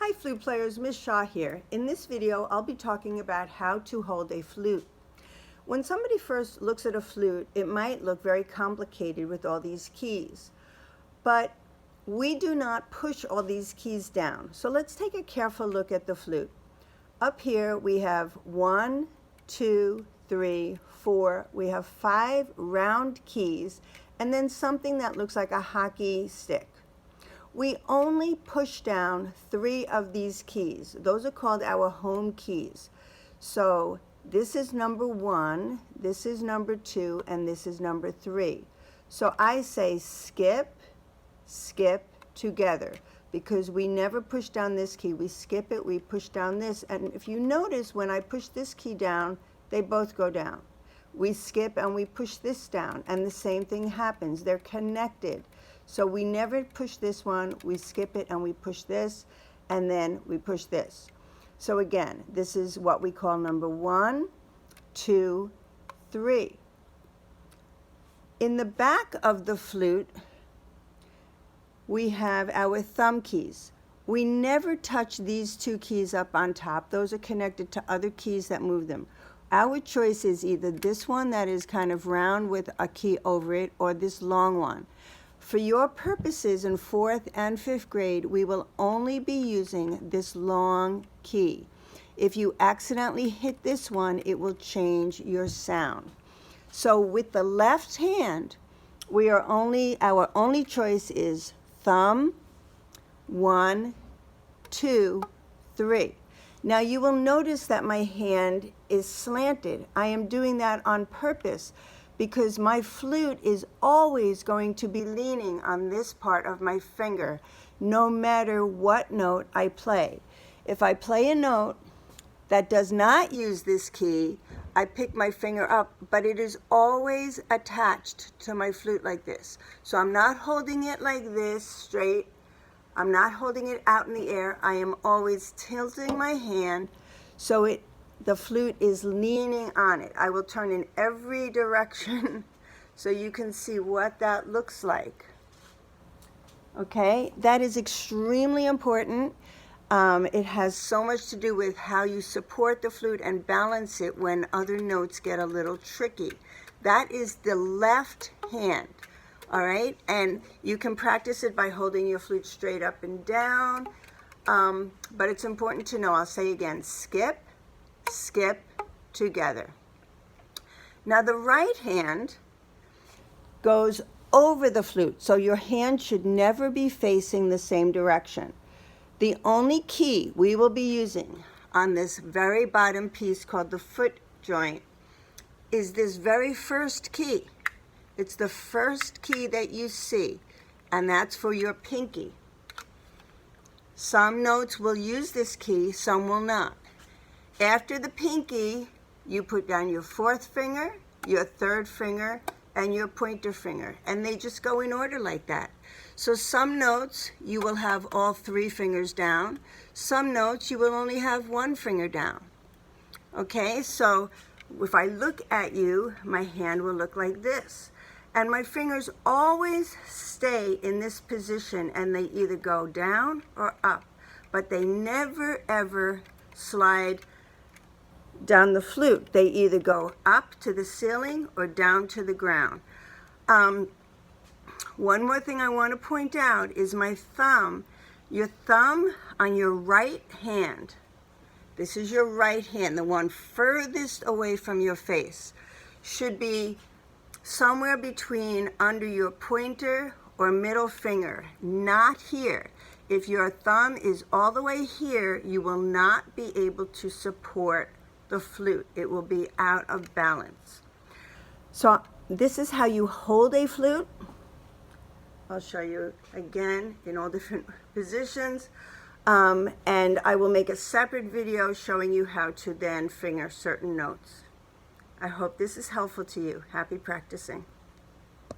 Hi flute players, Miss Shaw here. In this video, I'll be talking about how to hold a flute. When somebody first looks at a flute, it might look very complicated with all these keys, but we do not push all these keys down. So let's take a careful look at the flute. Up here we have 1, 2, 3, 4. We have 5 round keys and then something that looks like a hockey stick. We only push down 3 of these keys. Those are called our home keys. So this is number 1, this is number 2, and this is number 3. So I say skip, skip together because we never push down this key. We skip it, we push down this. And if you notice, when I push this key down, they both go down. We skip and we push this down, and the same thing happens. They're connected. So we never push this one, we skip it and we push this, and then we push this. So again, this is what we call number 1, 2, 3. In the back of the flute, we have our thumb keys. We never touch these 2 keys up on top. Those are connected to other keys that move them. Our choice is either this one that is kind of round with a key over it, or this long one. For your purposes in 4th and 5th grade, we will only be using this long key. If you accidentally hit this one, it will change your sound. So with the left hand, our only choice is thumb, 1, 2, 3. Now you will notice that my hand is slanted. I am doing that on purpose because my flute is always going to be leaning on this part of my finger, no matter what note I play. If I play a note that does not use this key, I pick my finger up, but it is always attached to my flute like this. So I'm not holding it like this straight. I'm not holding it out in the air. I am always tilting my hand so the flute is leaning on it. I will turn in every direction so you can see what that looks like. Okay, that is extremely important. It has so much to do with how you support the flute and balance it when other notes get a little tricky. That is the left hand. All right, and you can practice it by holding your flute straight up and down, but it's important to know, I'll say again, skip, skip together. Now the right hand goes over the flute, so your hand should never be facing the same direction. The only key we will be using on this very bottom piece called the foot joint is this very first key. It's the first key that you see, and that's for your pinky. Some notes will use this key, some will not. After the pinky, you put down your 4th finger, your 3rd finger, and your pointer finger, and they just go in order like that. So some notes you will have all 3 fingers down. Some notes you will only have 1 finger down. Okay, so if I look at you, my hand will look like this. And my fingers always stay in this position, and they either go down or up, but they never ever slide down the flute. They either go up to the ceiling or down to the ground. One more thing I want to point out is my thumb. Your thumb on your right hand, this is your right hand, the one furthest away from your face, should be somewhere between under your pointer or middle finger, not here. If your thumb is all the way here, you will not be able to support the flute. It will be out of balance. So this is how you hold a flute. I'll show you again in all different positions. And I will make a separate video showing you how to then finger certain notes. I hope this is helpful to you. Happy practicing.